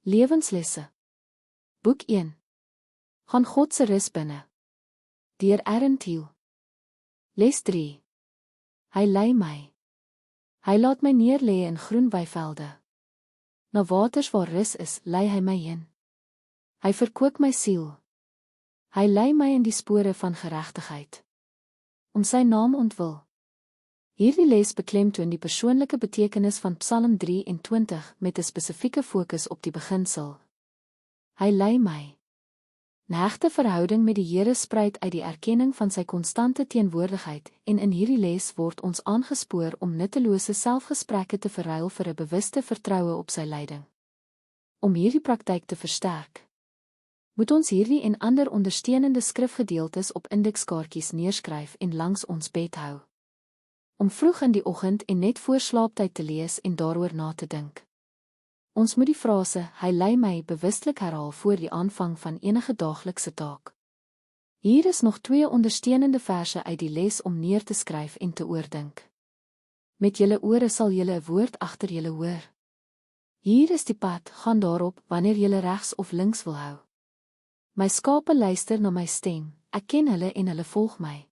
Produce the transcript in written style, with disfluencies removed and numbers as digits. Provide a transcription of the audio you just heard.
Lewenslesse. Boek 1. Gaan God se rus binne. Deur Aaron Thiel. Les 3. Hy lei my. Hy laat my neerlê in groen weivelde. Na waters waar rus is, lei hy my heen. Hy verkoop my siel. Hy lei my in die spore van geregtigheid. Om sy naam ontwil. Hierdie les beklemtoon die persoonlike betekenis van Psalm 23 met 'n spesifieke fokus op die beginsel. Hy lei my. 'N hegte verhouding met die Here spruit uit die erkenning van sy konstante teenwoordigheid en in hierdie les word ons aangespoor om nuttelose selfgesprekke te verruil vir 'n bewuste vertroue op sy leiding. Om hierdie praktyk te versterk, moet ons hierdie en ander ondersteunende skrifgedeeltes op indekskaartjies neerskryf en langs ons bed hou. Om vroeg in die oggend en net voor slaaptyd te lees en daaroor na te dink. Ons moet die frase, hy lei my, bewustelik herhaal voor die aanvang van enige daaglikse taak. Hier is nog 2 ondersteunende verse uit die les om neer te skryf en te oordink. Met julle ore sal julle 'n woord agter julle hoor. Hier is die pad, gaan daarop, wanneer julle regs of links wil hou. My skape luister na my stem, ek ken hulle en hulle volg my.